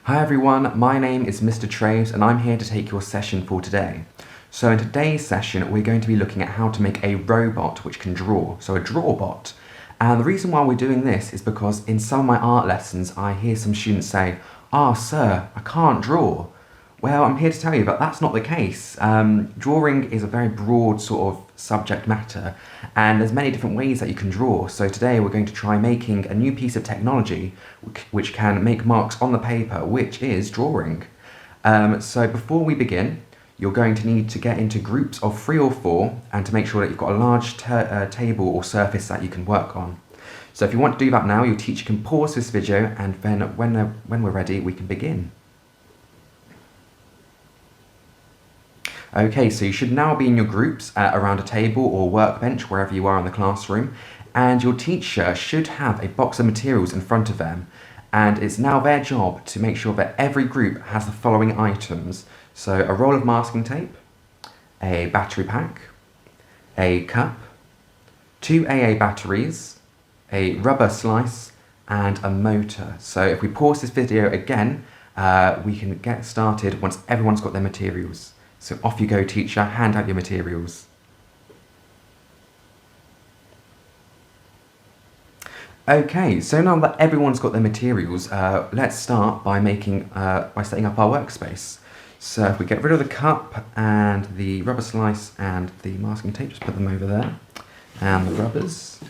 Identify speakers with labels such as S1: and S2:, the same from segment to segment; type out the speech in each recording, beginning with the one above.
S1: Hi everyone, my name is Mr. Traves and I'm here to take your session for today. So in today's session we're going to be looking at how to make a robot which can draw, so a drawbot. And the reason why we're doing this is because in some of my art lessons I hear some students say, sir, I can't draw." Well, I'm here to tell you that that's not the case. Drawing is a very broad sort of subject matter, and there's many different ways that you can draw. So today we're going to try making a new piece of technology which can make marks on the paper, which is drawing. So before we begin, you're going to need to get into groups of 3 or 4 and to make sure that you've got a large table or surface that you can work on. So if you want to do that now, your teacher can pause this video, and then when we're ready, we can begin. Okay, so you should now be in your groups around a table or workbench, wherever you are in the classroom, and your teacher should have a box of materials in front of them, and it's now their job to make sure that every group has the following items. So a roll of masking tape, a battery pack, a cup, 2 AA batteries, a rubber slice, and a motor. So if we pause this video again, we can get started once everyone's got their materials. So off you go, teacher, hand out your materials. Okay, so now that everyone's got their materials, let's start by setting up our workspace. So if we get rid of the cup and the rubber slice and the masking tape, just put them over there, and the rubbers,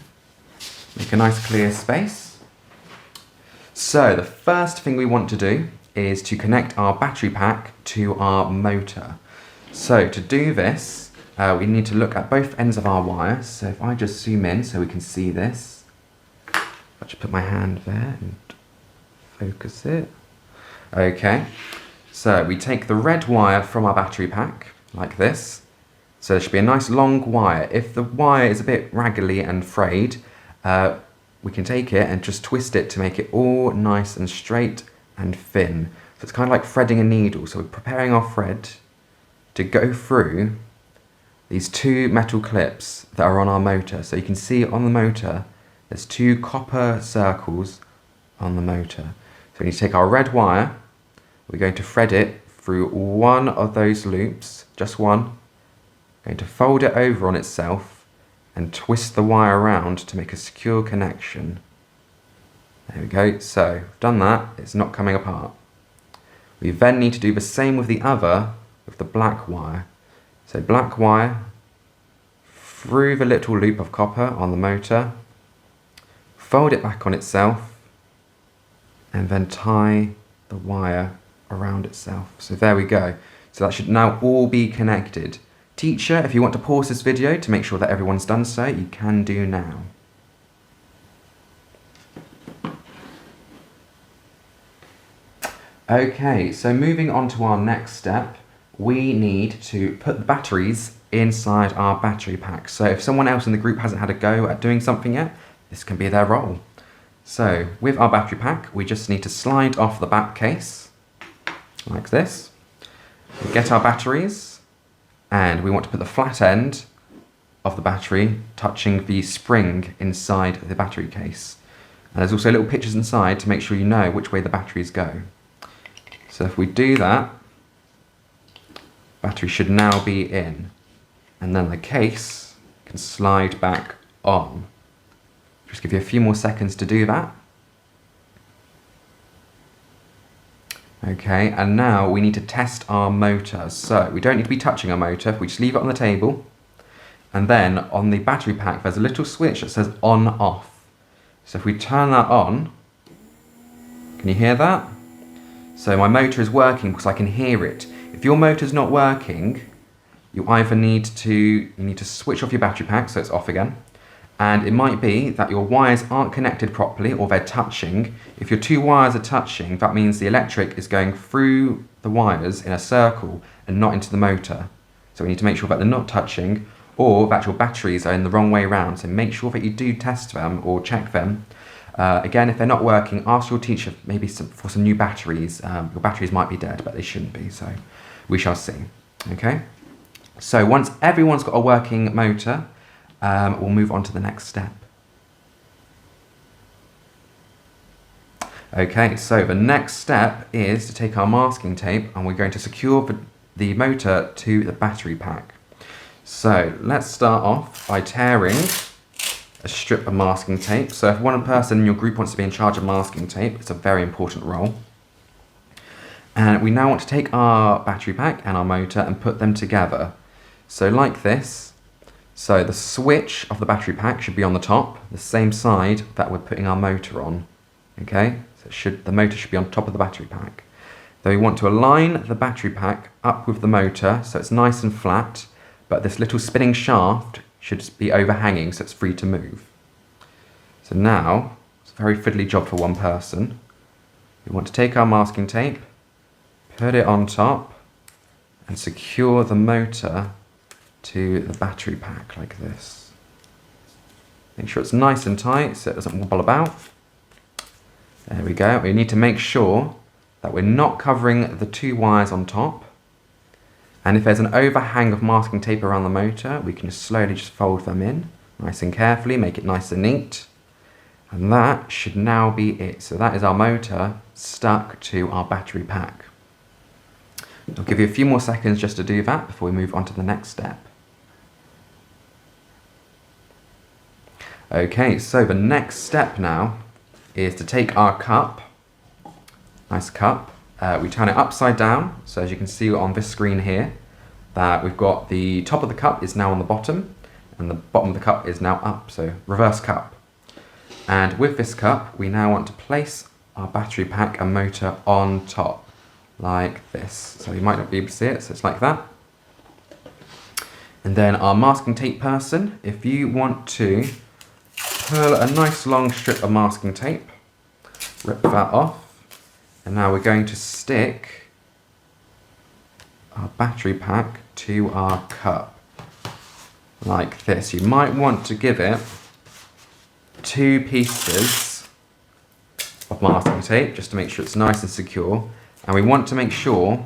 S1: make a nice clear space. So the first thing we want to do is to connect our battery pack to our motor. So to do this, we need to look at both ends of our wire. So if I just zoom in so we can see this, I'll just put my hand there and focus it. Okay, so we take the red wire from our battery pack, like this. So there should be a nice long wire. If the wire is a bit raggedy and frayed, we can take it and just twist it to make it all nice and straight and thin. So it's kind of like threading a needle. So we're preparing our thread to go through these 2 metal clips that are on our motor. So you can see on the motor, there's 2 copper circles on the motor. So we need to take our red wire, we're going to thread it through one of those loops, just one, going to fold it over on itself and twist the wire around to make a secure connection. There we go, so we've done that, it's not coming apart. We then need to do the same with the other, with the black wire. So black wire through the little loop of copper on the motor, fold it back on itself, and then tie the wire around itself. So there we go. So that should now all be connected. Teacher, if you want to pause this video to make sure that everyone's done so, you can do now. Okay, so moving on to our next step, we need to put the batteries inside our battery pack. So if someone else in the group hasn't had a go at doing something yet, this can be their role. So with our battery pack, we just need to slide off the back case, like this. We get our batteries, and we want to put the flat end of the battery touching the spring inside the battery case. And there's also little pictures inside to make sure you know which way the batteries go. So if we do that, battery should now be in, and then the case can slide back on. Just give you a few more seconds to do that. Okay, and now we need to test our motor. So we don't need to be touching our motor, we just leave it on the table, and then on the battery pack there's a little switch that says on off. So if we turn that on, can you hear that? So my motor is working because I can hear it. If your motor's not working, you either need to switch off your battery pack so it's off again, and it might be that your wires aren't connected properly or they're touching. If your 2 wires are touching, that means the electric is going through the wires in a circle and not into the motor. So we need to make sure that they're not touching, or that your batteries are in the wrong way around. So make sure that you do test them or check them. Again, if they're not working, ask your teacher maybe for some new batteries. Your batteries might be dead, but they shouldn't be, so we shall see. Okay? So once everyone's got a working motor, we'll move on to the next step. Okay, so the next step is to take our masking tape and we're going to secure the motor to the battery pack. So let's start off by tearing a strip of masking tape. So if one person in your group wants to be in charge of masking tape, it's a very important role. And we now want to take our battery pack and our motor and put them together. So like this. So the switch of the battery pack should be on the top, the same side that we're putting our motor on. Okay, so the motor should be on top of the battery pack. Then we want to align the battery pack up with the motor so it's nice and flat, but this little spinning shaft should be overhanging so it's free to move. So now, it's a very fiddly job for one person. We want to take our masking tape, put it on top, and secure the motor to the battery pack like this. Make sure it's nice and tight so it doesn't wobble about. There we go. We need to make sure that we're not covering the two wires on top. And if there's an overhang of masking tape around the motor, we can slowly just fold them in, nice and carefully, make it nice and neat. And that should now be it. So that is our motor stuck to our battery pack. I'll give you a few more seconds just to do that before we move on to the next step. Okay, so the next step now is to take our cup, nice cup, we turn it upside down. So as you can see on this screen here, that we've got the top of the cup is now on the bottom and the bottom of the cup is now up, so reverse cup. And with this cup, we now want to place our battery pack and motor on top, like this. So you might not be able to see it, so it's like that. And then our masking tape person, if you want to pull a nice long strip of masking tape, rip that off, and now we're going to stick our battery pack to our cup, like this. You might want to give it 2 pieces of masking tape just to make sure it's nice and secure, and we want to make sure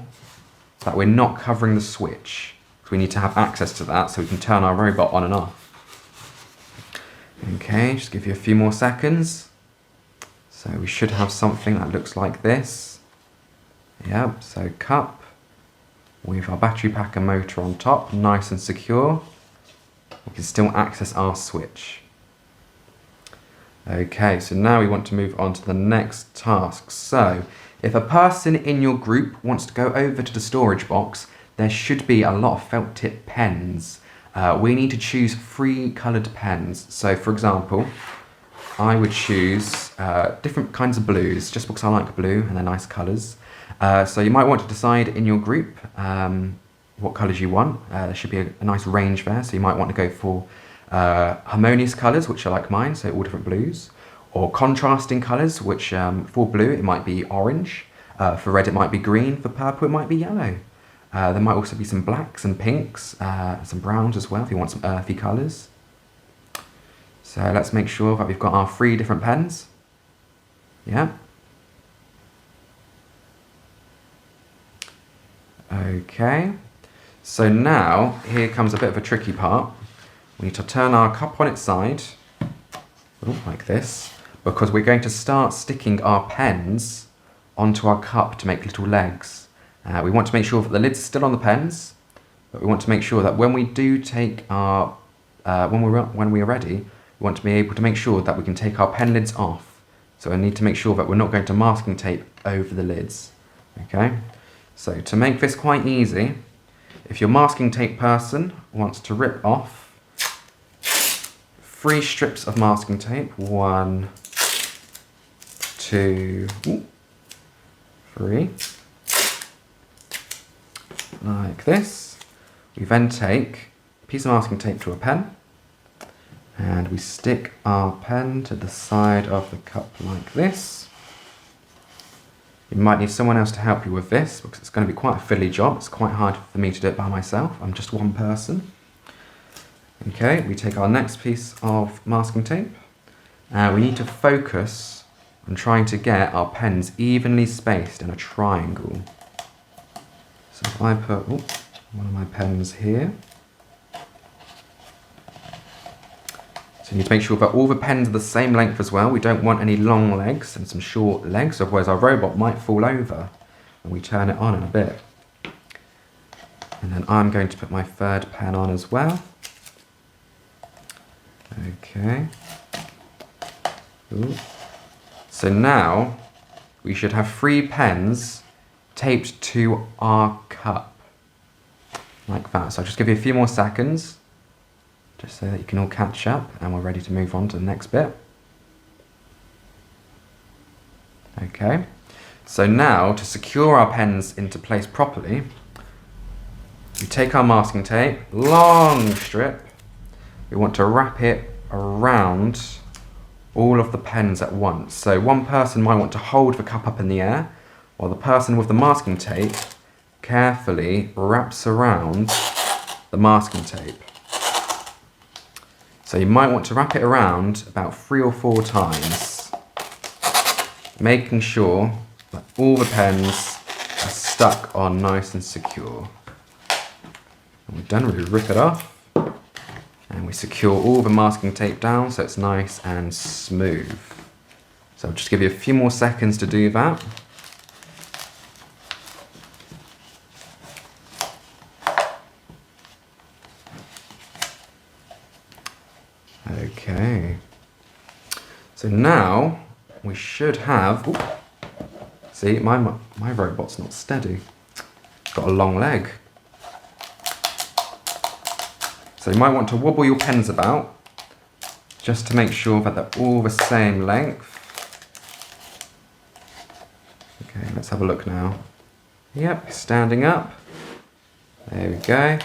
S1: that we're not covering the switch. So we need to have access to that so we can turn our robot on and off. Okay, just give you a few more seconds. So we should have something that looks like this. Yep, so cup with our battery pack and motor on top, nice and secure. We can still access our switch. Okay, so now we want to move on to the next task. So if a person in your group wants to go over to the storage box, there should be a lot of felt tip pens. We need to choose 3 coloured pens. So for example, I would choose different kinds of blues, just because I like blue and they're nice colours. So you might want to decide in your group what colours you want. There should be a nice range there, so you might want to go for harmonious colours, which are like mine, so all different blues, or contrasting colours, which for blue it might be orange, for red it might be green, for purple it might be yellow. There might also be some blacks and pinks, some browns as well if you want some earthy colours. So let's make sure that we've got our 3 different pens. Yeah. Okay. So now, here comes a bit of a tricky part. We need to turn our cup on its side, like this, because we're going to start sticking our pens onto our cup to make little legs. We want to make sure that the lid's still on the pens, but we want to make sure that when we do take our, when we are ready, we want to be able to make sure that we can take our pen lids off. So I need to make sure that we're not going to masking tape over the lids. Okay? So to make this quite easy, if your masking tape person wants to rip off 3 strips of masking tape, 1, 2, 3, like this. We then take a piece of masking tape to a pen, and we stick our pen to the side of the cup like this. You might need someone else to help you with this because it's going to be quite a fiddly job. It's quite hard for me to do it by myself. I'm just one person. Okay, we take our next piece of masking tape and we need to focus on trying to get our pens evenly spaced in a triangle. So if I put one of my pens here. So We need to make sure that all the pens are the same length as well. We don't want any long legs and some short legs, otherwise our robot might fall over when we turn it on in a bit. And then I'm going to put my third pen on as well. Okay. Ooh. So now we should have 3 pens taped to our cup. Like that. So I'll just give you a few more seconds, just so that you can all catch up, and we're ready to move on to the next bit. Okay. So now, to secure our pens into place properly, we take our masking tape, long strip. We want to wrap it around all of the pens at once. So one person might want to hold the cup up in the air, while the person with the masking tape carefully wraps around the masking tape. So you might want to wrap it around about 3 or 4 times, making sure that all the pens are stuck on nice and secure. And we're done, we rip it off, and we secure all the masking tape down so it's nice and smooth. So I'll just give you a few more seconds to do that. Okay. So now we should have, ooh, see, my robot's not steady. It's got a long leg. So you might want to wobble your pens about, just to make sure that they're all the same length. Okay, let's have a look now. Yep, standing up. There we go.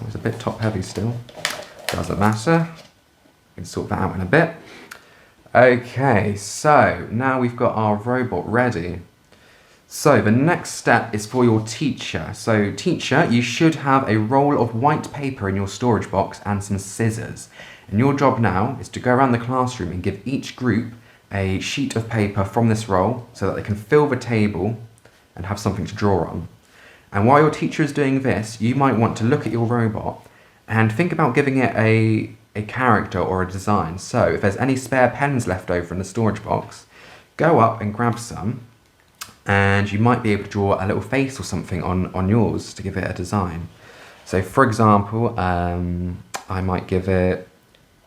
S1: It's a bit top heavy still. Doesn't matter. We can sort that out in a bit. Okay, so now we've got our robot ready. So the next step is for your teacher. So teacher, you should have a roll of white paper in your storage box and some scissors. And your job now is to go around the classroom and give each group a sheet of paper from this roll so that they can fill the table and have something to draw on. And while your teacher is doing this, you might want to look at your robot and think about giving it a character or a design. So if there's any spare pens left over in the storage box, go up and grab some, and you might be able to draw a little face or something on yours to give it a design. So for example, I might give it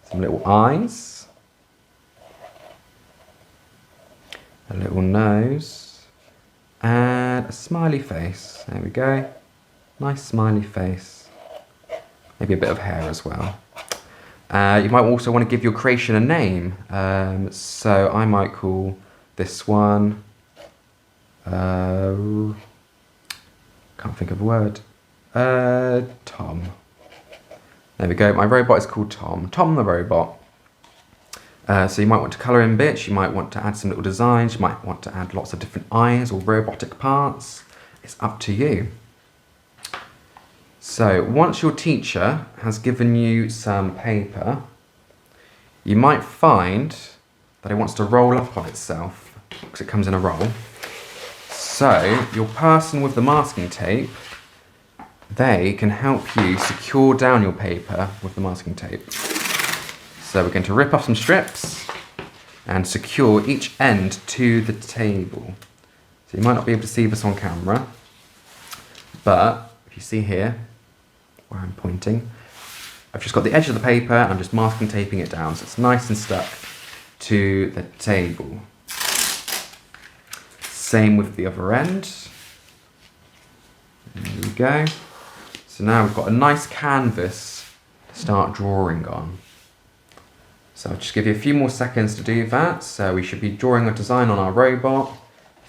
S1: some little eyes, a little nose, and a smiley face. There we go. Nice smiley face. Maybe a bit of hair as well. You might also want to give your creation a name. So I might call this one, can't think of a word, Tom. There we go, my robot is called Tom. Tom the robot. So you might want to colour in bits, you might want to add some little designs, you might want to add lots of different eyes or robotic parts. It's up to you. So once your teacher has given you some paper, you might find that it wants to roll up on itself because it comes in a roll. So your person with the masking tape, they can help you secure down your paper with the masking tape. So we're going to rip off some strips and secure each end to the table. So you might not be able to see this on camera, but if you see here, where I'm pointing, I've just got the edge of the paper and I'm just masking taping it down so it's nice and stuck to the table. Same with the other end. There we go. So now we've got a nice canvas to start drawing on. So I'll just give you a few more seconds to do that. So we should be drawing a design on our robot,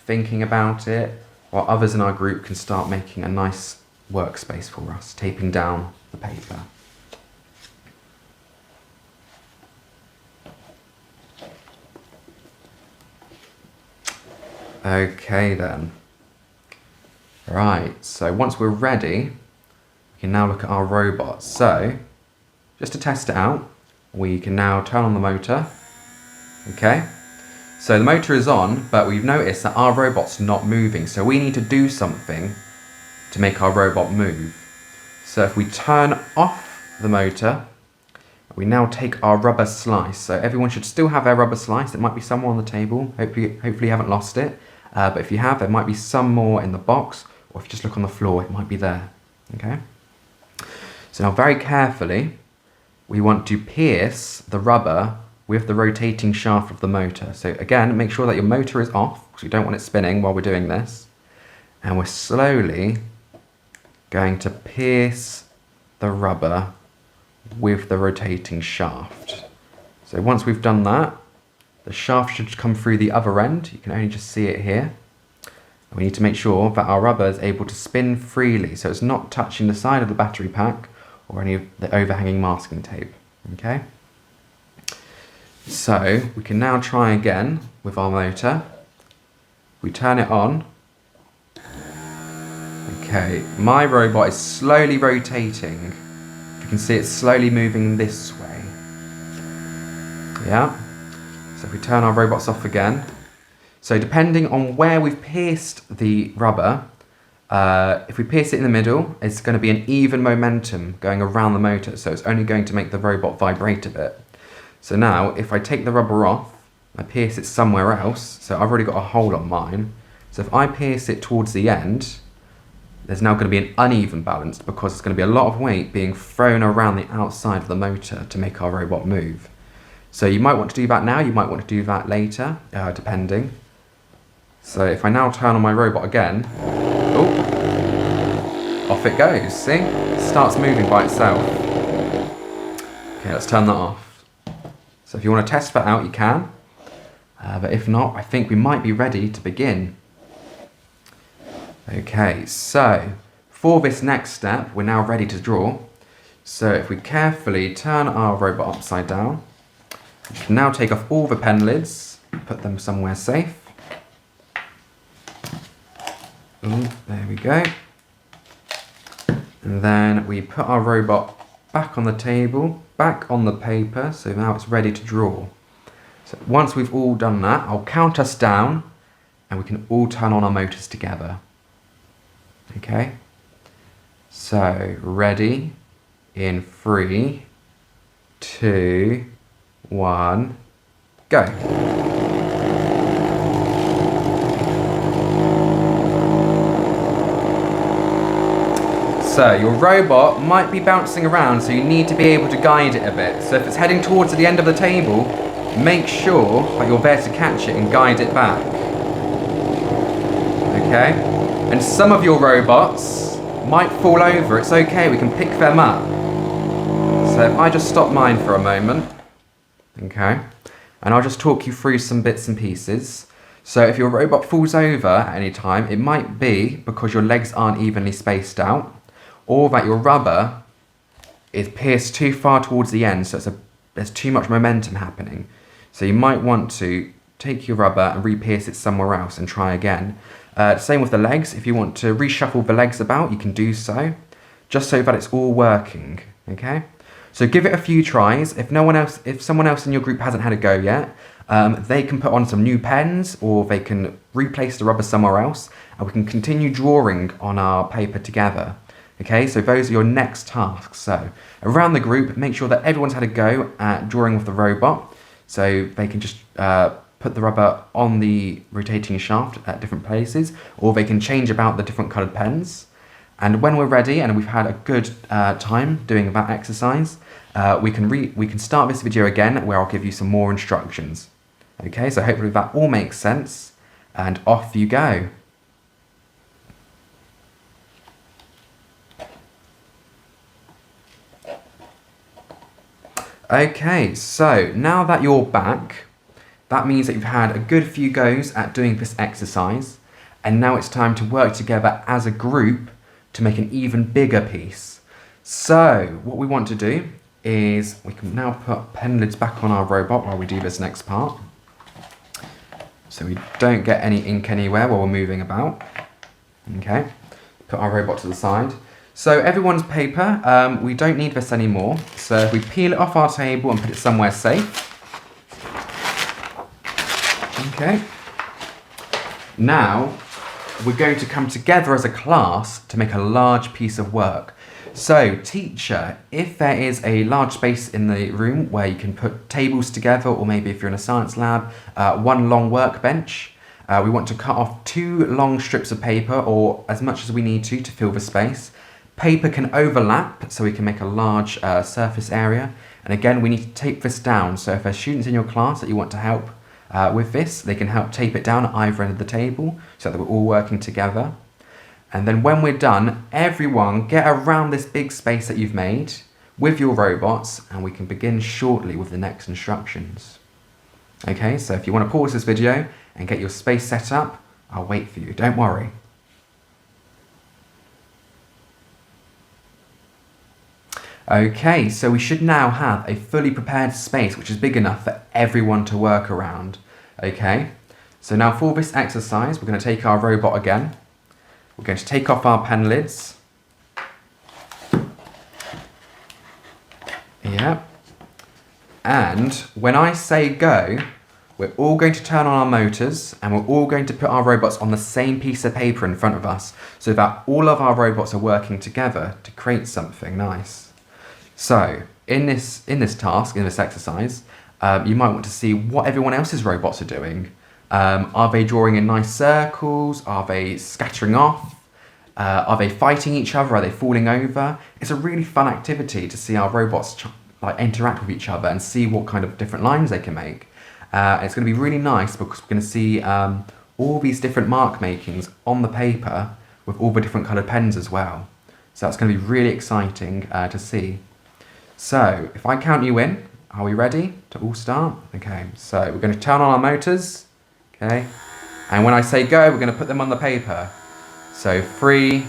S1: thinking about it, while others in our group can start making a nice workspace for us, taping down the paper. Okay then. Right, so once we're ready, we can now look at our robot. So, just to test it out, we can now turn on the motor. Okay, so the motor is on, but we've noticed that our robot's not moving, so we need to do something to make our robot move. So if we turn off the motor. We now take our rubber slice. So everyone should still have their rubber slice. It might be somewhere on the table. Hopefully you haven't lost it. But if you have, there might be some more in the box, or if you just look on the floor, it might be there. Okay. So now very carefully, we want to pierce the rubber with the rotating shaft of the motor. So again, make sure that your motor is off, because we don't want it spinning while we're doing this. And we're slowly going to pierce the rubber with the rotating shaft. So once we've done that, the shaft should come through the other end. You can only just see it here. And we need to make sure that our rubber is able to spin freely, so it's not touching the side of the battery pack or any of the overhanging masking tape. Okay? So we can now try again with our motor. We turn it on. Okay, my robot is slowly rotating. You can see it's slowly moving this way. Yeah. So if we turn our robots off again. So depending on where we've pierced the rubber, if we pierce it in the middle, it's going to be an even momentum going around the motor. So it's only going to make the robot vibrate a bit. So now if I take the rubber off, I pierce it somewhere else. So I've already got a hole on mine. So if I pierce it towards the end, there's now going to be an uneven balance because there's going to be a lot of weight being thrown around the outside of the motor to make our robot move. So you might want to do that now, you might want to do that later, depending. So if I now turn on my robot again, oh, off it goes, see? It starts moving by itself. Okay, let's turn that off. So if you want to test that out, you can. But if not, I think we might be ready to begin. Okay, so for this next step, we're now ready to draw. So if we carefully turn our robot upside down, we can now take off all the pen lids, put them somewhere safe. Ooh, there we go. And then we put our robot back on the table, back on the paper, so now it's ready to draw. So once we've all done that, I'll count us down and we can all turn on our motors together. Okay, so ready in 3, 2, 1, go. So your robot might be bouncing around, so you need to be able to guide it a bit. So if it's heading towards the end of the table, make sure that you're there to catch it and guide it back. Okay? And some of your robots might fall over. It's okay, we can pick them up. So if I just stop mine for a moment, okay, and I'll just talk you through some bits and pieces. So if your robot falls over at any time, it might be because your legs aren't evenly spaced out, or that your rubber is pierced too far towards the end, so there's too much momentum happening. So you might want to take your rubber and re-pierce it somewhere else and try again. Same with the legs. If you want to reshuffle the legs about, you can do so, just so that it's all working, okay? So give it a few tries. If someone else in your group hasn't had a go yet, they can put on some new pens, or they can replace the rubber somewhere else, and we can continue drawing on our paper together. Okay, so those are your next tasks. So around the group, make sure that everyone's had a go at drawing with the robot, so they can just put the rubber on the rotating shaft at different places, or they can change about the different coloured pens. And when we're ready and we've had a good time doing that exercise, we can start this video again where I'll give you some more instructions. Okay, so hopefully that all makes sense, and off you go. Okay, so now that you're back, that means that you've had a good few goes at doing this exercise, and now it's time to work together as a group to make an even bigger piece. So what we want to do is we can now put pen lids back on our robot while we do this next part, so we don't get any ink anywhere while we're moving about. Okay, put our robot to the side. So everyone's paper, we don't need this anymore. So if we peel it off our table and put it somewhere safe. Okay. Now, we're going to come together as a class to make a large piece of work. So, teacher, if there is a large space in the room where you can put tables together, or maybe if you're in a science lab, one long workbench, we want to cut off 2 long strips of paper, or as much as we need to fill the space. Paper can overlap, so we can make a large surface area. And again, we need to tape this down. So if there's students in your class that you want to help with this, they can help tape it down at either end of the table so that we're all working together. And then when we're done, everyone get around this big space that you've made with your robots, and we can begin shortly with the next instructions. Okay, so if you want to pause this video and get your space set up, I'll wait for you, don't worry. Okay, so we should now have a fully prepared space which is big enough for everyone to work around. Okay, so now for this exercise, we're going to take our robot again. We're going to take off our pen lids. Yeah. And when I say go, we're all going to turn on our motors, and we're all going to put our robots on the same piece of paper in front of us so that all of our robots are working together to create something nice. So in this task, in this exercise, you might want to see what everyone else's robots are doing. Are they drawing in nice circles? Are they scattering off? Are they fighting each other? Are they falling over? It's a really fun activity to see our robots interact with each other and see what kind of different lines they can make. It's going to be really nice because we're going to see all these different mark makings on the paper with all the different coloured pens as well. So that's going to be really exciting to see. So if I count you in, are we ready to all start? Okay, so we're going to turn on our motors. Okay, and when I say go, we're going to put them on the paper. So 3,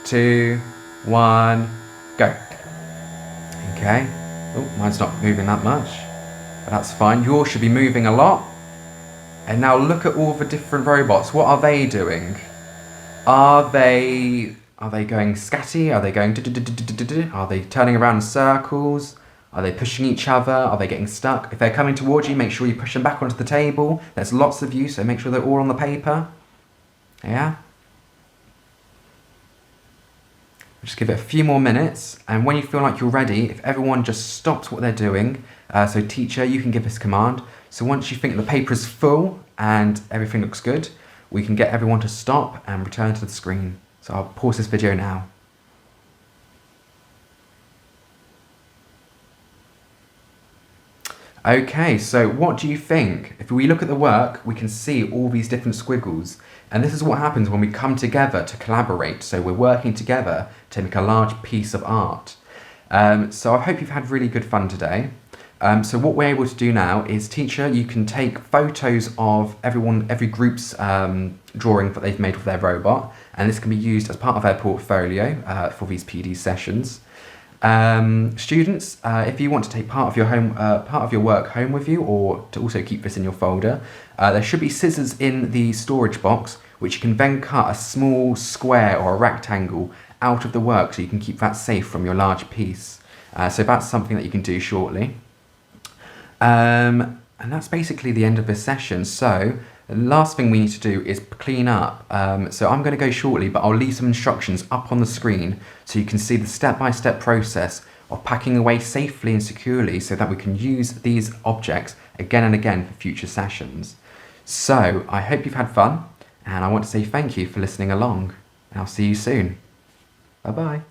S1: 2, 1, go. Okay. Oh, mine's not moving that much, but that's fine. Yours should be moving a lot. And now look at all the different robots. What are they doing? Are they going scatty? Are they going Are they turning around in circles? Are they pushing each other? Are they getting stuck? If they're coming towards you, make sure you push them back onto the table. There's lots of you, so make sure they're all on the paper. Yeah? Just give it a few more minutes, and when you feel like you're ready, if everyone just stops what they're doing, so teacher, you can give this command. So once you think the paper is full and everything looks good, we can get everyone to stop and return to the screen. So I'll pause this video now. Okay, so what do you think? If we look at the work, we can see all these different squiggles. And this is what happens when we come together to collaborate. So we're working together to make a large piece of art. So I hope you've had really good fun today. So what we're able to do now is, teacher, you can take photos of every group's drawing that they've made with their robot. And this can be used as part of their portfolio for these PD sessions. Students, if you want to take part of your work home with you, or to also keep this in your folder, there should be scissors in the storage box, which you can then cut a small square or a rectangle out of the work so you can keep that safe from your large piece. So that's something that you can do shortly. And that's basically the end of this session. So the last thing we need to do is clean up. So I'm going to go shortly, but I'll leave some instructions up on the screen so you can see the step-by-step process of packing away safely and securely so that we can use these objects again and again for future sessions. So I hope you've had fun, and I want to say thank you for listening along, and I'll see you soon. Bye-bye.